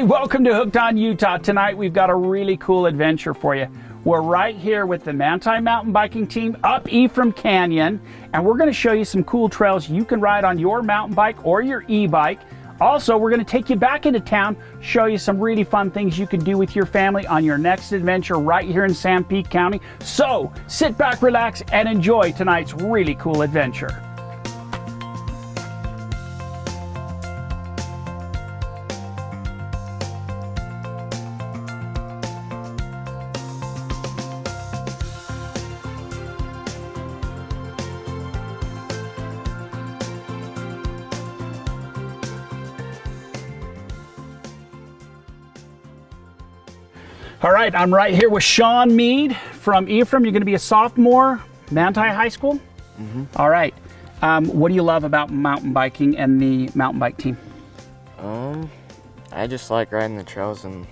welcome to Hooked on Utah. Tonight we've got a really cool adventure for you. We're right here with the Manti mountain biking team up Ephram Canyon, and we're going to show you some cool trails you can ride on your mountain bike or your e-bike. Also, we're going to take you back into town, show you some really fun things you can do with your family on your next adventure right here in Sanpete County. So sit back, relax, and enjoy tonight's really cool adventure. All right, I'm right here with Sean Mead from Ephraim. You're going to be a sophomore, Manti High School? Mm-hmm. All right. What do you love about mountain biking and the mountain bike team? I just like riding the trails and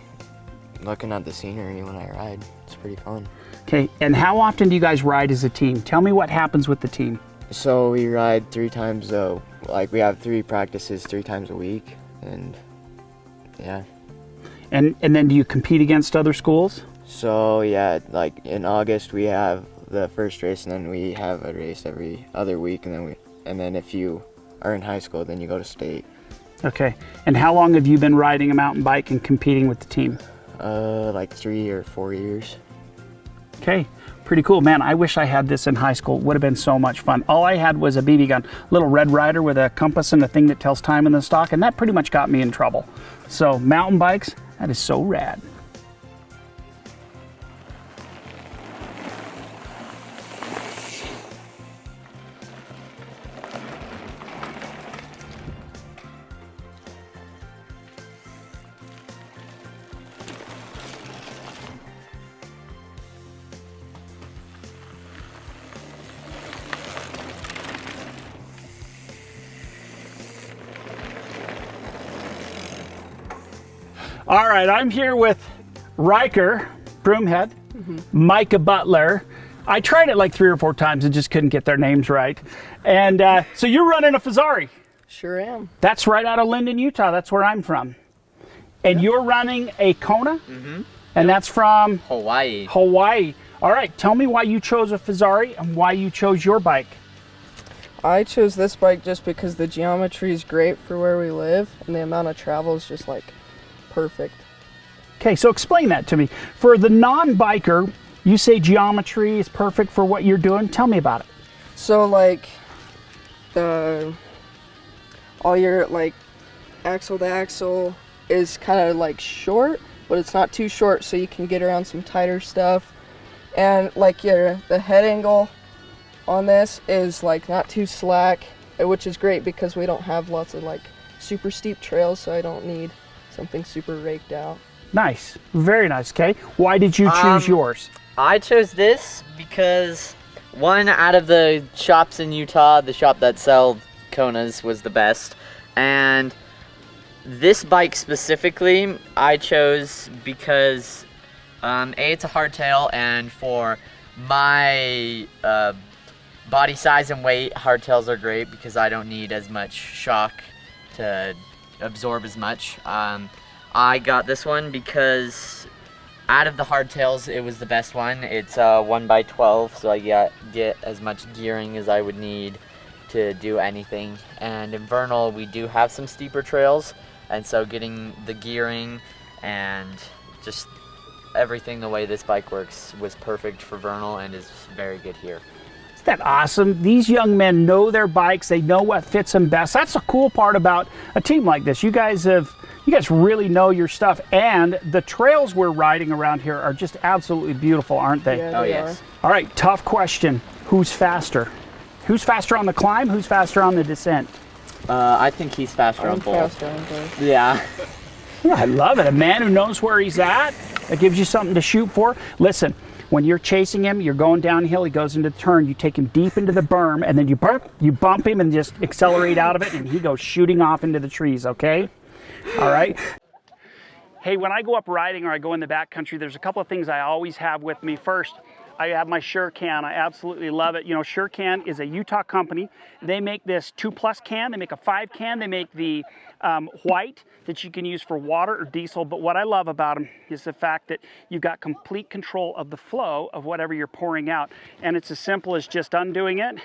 looking at the scenery when I ride. It's pretty fun. Okay, and how often do you guys ride as a team? Tell me what happens with the team. So we ride 3 times, we have 3 practices 3 times a week, and yeah. And then do you compete against other schools? So yeah, like in August we have the first race, and then we have a race every other week, and then if you are in high school, then you go to state. Okay, and how long have you been riding a mountain bike and competing with the team? Like 3 or 4 years. Okay, pretty cool. Man, I wish I had this in high school. It would have been so much fun. All I had was a BB gun, little Red Ryder with a compass and a thing that tells time in the stock, and that pretty much got me in trouble. So mountain bikes, that is so rad. All right, I'm here with Riker Broomhead, Micah Butler. I tried it like 3 or 4 times and just couldn't get their names right. And so you're running a Fazari. Sure am. That's right out of Linden, Utah. That's where I'm from. And you're running a Kona? And that's from? Hawaii. Hawaii. All right, tell me why you chose a Fazari and why you chose your bike. I chose this bike just because the geometry is great for where we live, and the amount of travel is just like perfect. Okay, so explain that to me. For the non-biker, you say geometry is perfect for what you're doing. Tell me about it. So like all your like axle to axle is kind of like short, but it's not too short, so you can get around some tighter stuff. And like the head angle on this is like not too slack, which is great because we don't have lots of like super steep trails, so I don't need something super raked out. Nice, very nice. Okay, why did you choose yours? I chose this because one, out of the shops in Utah, the shop that sell Konas was the best, and this bike specifically I chose because A, it's a hardtail, and for my body size and weight, hardtails are great because I don't need as much shock to absorb as much. I got this one because out of the hardtails, it was the best one. It's 1x12, so I get as much gearing as I would need to do anything. And in Vernal, we do have some steeper trails, and so getting the gearing and just everything the way this bike works was perfect for Vernal and is very good here. Isn't that awesome? These young men know their bikes. They know what fits them best. That's the cool part about a team like this. You guys really know your stuff, and the trails we're riding around here are just absolutely beautiful, aren't they? Yeah, Oh they yes. All right, tough question. Who's faster? Who's faster on the climb? Who's faster on the descent? I think he's faster I'm on both. faster on both. Yeah. Yeah, I love it. A man who knows where he's at. That gives you something to shoot for. Listen, when you're chasing him, you're going downhill, he goes into the turn, you take him deep into the berm, and then you bump him and just accelerate out of it, and he goes shooting off into the trees, okay? All right? Hey, when I go up riding or I go in the backcountry, there's a couple of things I always have with me. First, I have my SureCan. I absolutely love it. You know, SureCan is a Utah company. They make this 2+ can. They make a 5 can. They make the white that you can use for water or diesel. But what I love about them is the fact that you've got complete control of the flow of whatever you're pouring out. And it's as simple as just undoing it.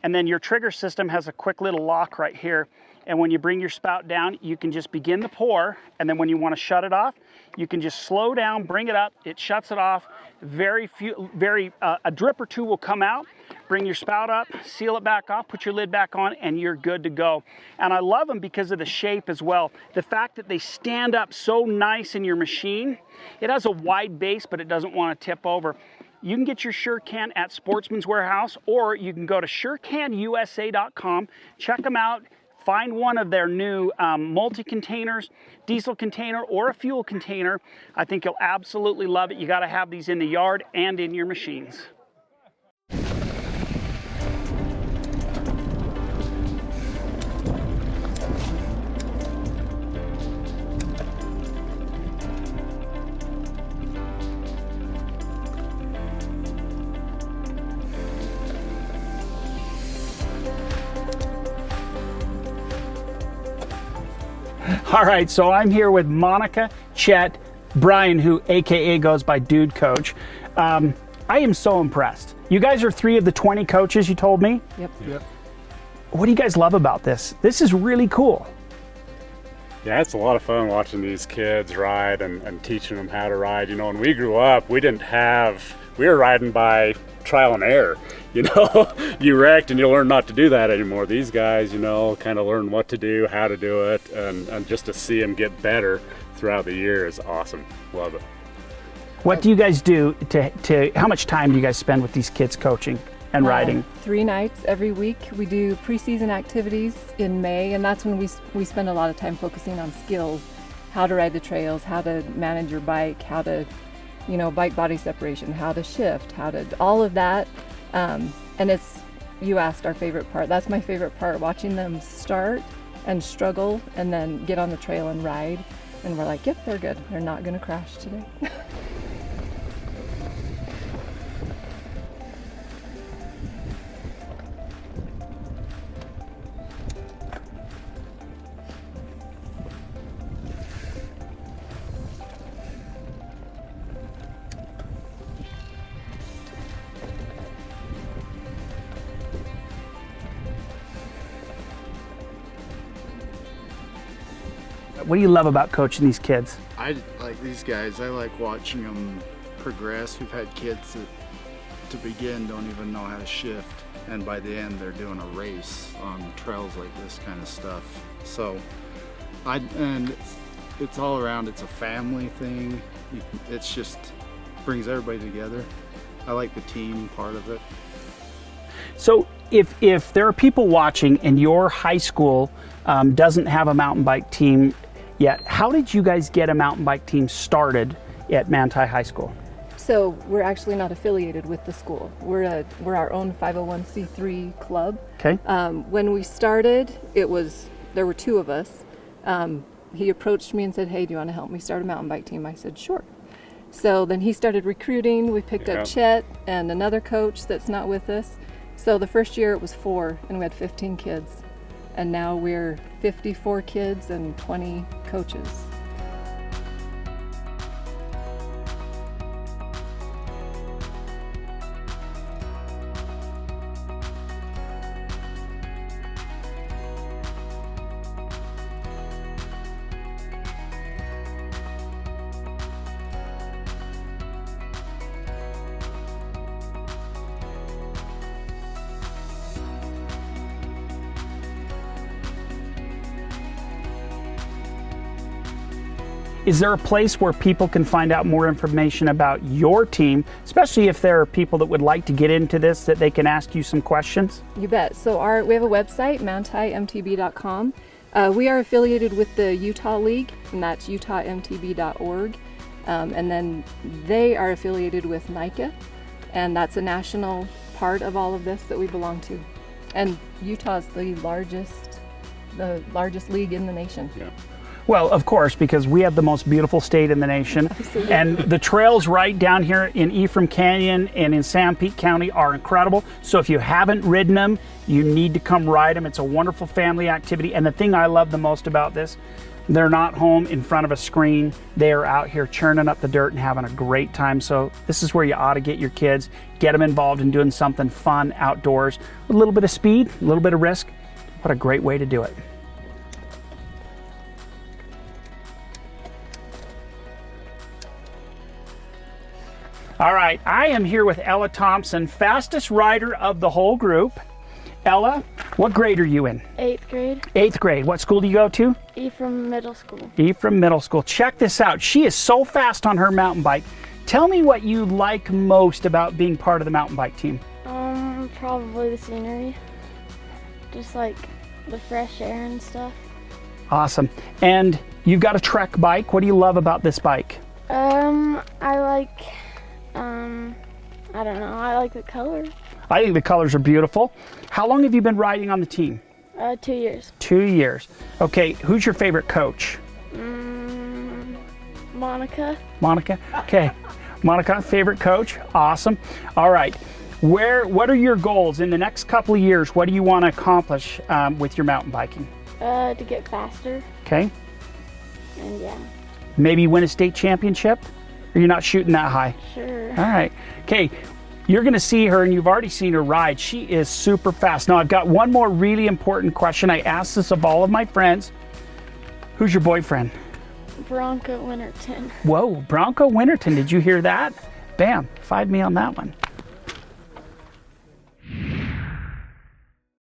And then your trigger system has a quick little lock right here. And when you bring your spout down, you can just begin the pour. And then when you want to shut it off, you can just slow down, bring it up, it shuts it off. A drip or two will come out, bring your spout up, seal it back off, put your lid back on, and you're good to go. And I love them because of the shape as well. The fact that they stand up so nice in your machine. It has a wide base, but it doesn't want to tip over. You can get your SureCan at Sportsman's Warehouse, or you can go to SureCanUSA.com, check them out. Find one of their new multi-containers, diesel container or a fuel container. I think you'll absolutely love it. You got to have these in the yard and in your machines. All right, so I'm here with Monica, Chet, Brian, who AKA goes by Dude Coach. I am so impressed. You guys are 3 of the 20 coaches, you told me? Yep. What do you guys love about this? This is really cool. Yeah, it's a lot of fun watching these kids ride and teaching them how to ride. You know, when we grew up, we were riding by trial and error. You know, you wrecked and you learn not to do that anymore. These guys, you know, kind of learn what to do, how to do it, and just to see them get better throughout the year is awesome. Love it. What do you guys do how much time do you guys spend with these kids coaching and riding? 3 nights every week. We do preseason activities in May, and that's when we spend a lot of time focusing on skills, how to ride the trails, how to manage your bike, how to, you know, bike body separation, how to shift, all of that. And you asked our favorite part. That's my favorite part, watching them start and struggle and then get on the trail and ride. And we're like, yep, they're good. They're not going to crash today. What do you love about coaching these kids? I like these guys. I like watching them progress. We've had kids that, to begin, don't even know how to shift, and by the end, they're doing a race on trails like this kind of stuff. So, it's all around. It's a family thing. It's just brings everybody together. I like the team part of it. So if there are people watching and your high school doesn't have a mountain bike team yet, how did you guys get a mountain bike team started at Manti High School? So we're actually not affiliated with the school. We're our own 501c3 club. Okay. When we started, there were 2 of us. He approached me and said, "Hey, do you want to help me start a mountain bike team?" I said, "Sure." So then he started recruiting. We picked up Chet and another coach that's not with us. So the first year it was 4, and we had 15 kids. And now we're 54 kids and 20 coaches. Is there a place where people can find out more information about your team, especially if there are people that would like to get into this, that they can ask you some questions? You bet. So we have a website, mountimtb.com. We are affiliated with the Utah League, and that's utahmtb.org. And then they are affiliated with NICA, and that's a national part of all of this that we belong to. And Utah's the largest league in the nation. Yeah. Well, of course, because we have the most beautiful state in the nation. Absolutely. And the trails right down here in Ephram Canyon and in Sanpete County are incredible. So if you haven't ridden them, you need to come ride them. It's a wonderful family activity. And the thing I love the most about this, they're not home in front of a screen. They are out here churning up the dirt and having a great time. So this is where you ought to get your kids, get them involved in doing something fun outdoors with a little bit of speed, a little bit of risk. What a great way to do it. All right, I am here with Ella Thompson, fastest rider of the whole group. Ella, what grade are you in? 8th grade, 8th grade. What school do you go to? Ephraim Middle School. Ephraim Middle School. Check this out. She is so fast on her mountain bike. Tell me what you like most about being part of the mountain bike team. Probably the scenery. Just like the fresh air and stuff. Awesome. And you've got a Trek bike. What do you love about this bike? I like, I don't know, I like the color. I think the colors are beautiful. How long have you been riding on the team? 2 years. 2 years. Okay, who's your favorite coach? Monica. Monica? Okay. Monica, favorite coach? Awesome. All right. What are your goals in the next couple of years? What do you want to accomplish with your mountain biking? To get faster, Okay. and yeah, Maybe win a state championship? Or you're not shooting that high? sure. All right. Okay. You're going to see her, and you've already seen her ride. She is super fast. Now, I've got one more really important question. I asked this of all of my friends. Who's your boyfriend? Bronco Winterton. Whoa, Bronco Winterton. Did you hear that? Bam. 5 me on that one.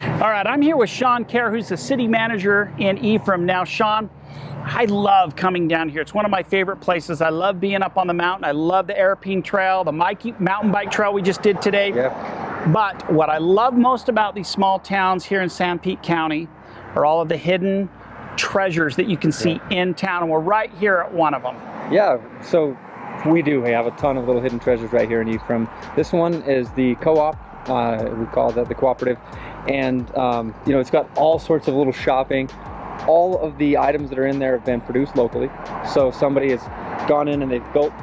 All right, I'm here with Sean Kerr, who's the city manager in Ephraim. Now, Sean, I love coming down here. It's one of my favorite places. I love being up on the mountain. I love the Ephraim Trail, the mountain bike trail we just did today. Yep. But what I love most about these small towns here in Sanpete County are all of the hidden treasures that you can see in town, and we're right here at one of them. Yeah, so we have a ton of little hidden treasures right here in Ephraim. This one is the co-op. We call that the cooperative, and it's got all sorts of little shopping. All of the items that are in there have been produced locally. So somebody has gone in and they've built,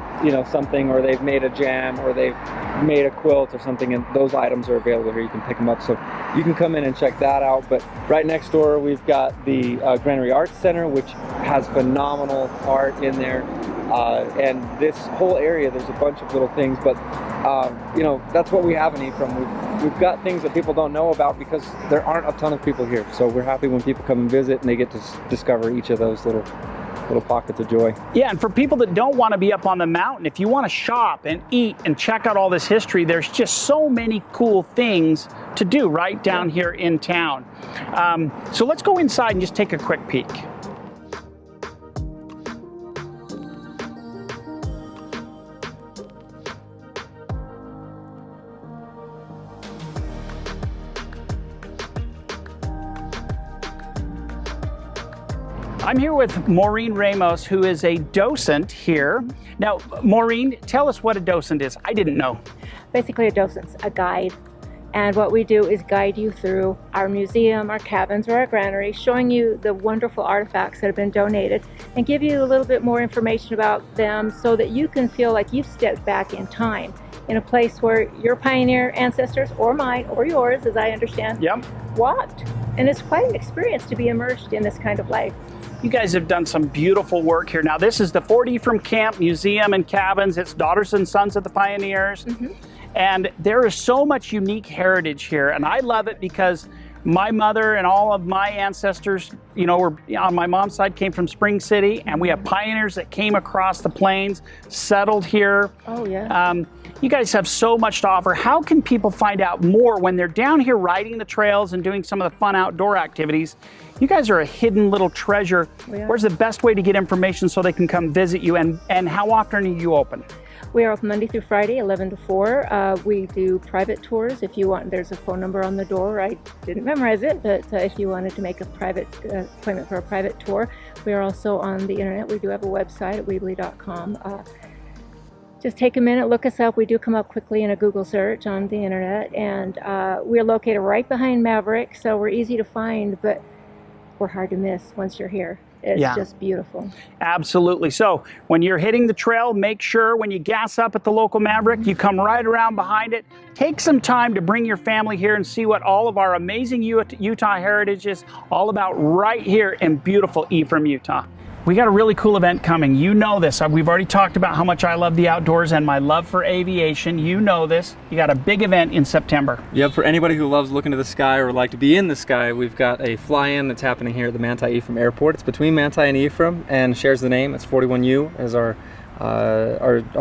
something, or they've made a jam, or they've made a quilt or something, and those items are available here. You can pick them up. So you can come in and check that out. But right next door, we've got the Granary Arts Center, which has phenomenal art in there. And this whole area, there's a bunch of little things, but that's what we have in Ephraim. We've got things that people don't know about because there aren't a ton of people here. So we're happy when people come and visit and they get to discover each of those little pockets of joy. Yeah, and for people that don't want to be up on the mountain, if you want to shop and eat and check out all this history, there's just so many cool things to do right down here in town. So let's go inside and just take a quick peek. I'm here with Maureen Ramos, who is a docent here. Now, Maureen, tell us what a docent is. I didn't know. Basically, a docent's a guide. And what we do is guide you through our museum, our cabins, or our granary, showing you the wonderful artifacts that have been donated and give you a little bit more information about them so that you can feel like you've stepped back in time in a place where your pioneer ancestors, or mine, or yours, as I understand, walked. And it's quite an experience to be immersed in this kind of life. You guys have done some beautiful work here. Now, this is the Fort Ephraim Camp Museum and Cabins. It's Daughters and Sons of the Pioneers. And there is so much unique heritage here. And I love it because my mother and all of my ancestors, were on my mom's side, came from Spring City. And we have pioneers that came across the plains, settled here. Oh, yeah. You guys have so much to offer. How can people find out more when they're down here riding the trails and doing some of the fun outdoor activities? You guys are a hidden little treasure. Where's the best way to get information so they can come visit you, and how often are you open? We are open Monday through Friday, 11 to 4. We do private tours if you want. There's a phone number on the door. I didn't memorize it, but if you wanted to make a private appointment for a private tour. We are also on the internet. We do have a website at weebly.com. Just take a minute, look us up. We do come up quickly in a Google search on the internet, and we're located right behind Maverick, so we're easy to find, but we're hard to miss once you're here. It's Yeah. just beautiful. Absolutely. So when you're hitting the trail, make sure when you gas up at the local Maverick, you come right around behind it. Take some time to bring your family here and see what all of our amazing Utah heritage is all about right here in beautiful Ephraim, Utah. We got a really cool event coming. You know this. We've already talked about how much I love the outdoors and my love for aviation. You know this. You got a big event in September. Yep, for anybody who loves looking to the sky or like to be in the sky, we've got a fly-in that's happening here at the Manti Ephraim Airport. It's between Manti and Ephraim and shares the name. It's 41U as our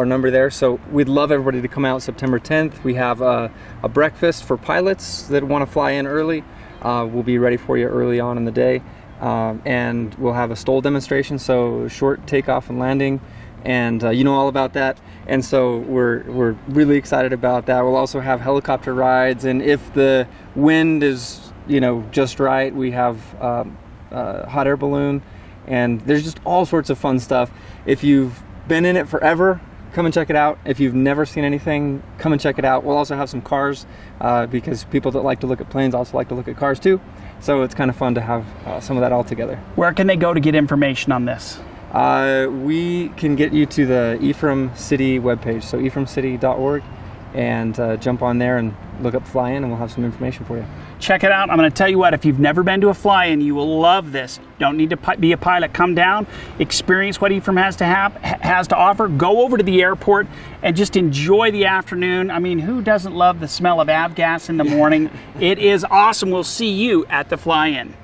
number there. So we'd love everybody to come out September 10th. We have a breakfast for pilots that want to fly in early. We'll be ready for you early on in the day. And we'll have a STOL demonstration, so short takeoff and landing, and you know all about that. And so we're really excited about that. We'll also have helicopter rides, and if the wind is just right, we have hot air balloon, and there's just all sorts of fun stuff. If you've been in it forever, come and check it out. If you've never seen anything, come and check it out. We'll also have some cars because people that like to look at planes also like to look at cars too. So it's kind of fun to have some of that all together. Where can they go to get information on this? We can get you to the Ephraim City webpage, so ephraimcity.org, and jump on there and look up fly-in, and we'll have some information for you. Check it out. I'm going to tell you what, if you've never been to a fly-in, you will love this. Don't need to be a pilot. Come down, experience what Ephraim has to offer. Go over to the airport and just enjoy the afternoon. I mean, who doesn't love the smell of avgas in the morning? It is awesome. We'll see you at the fly-in.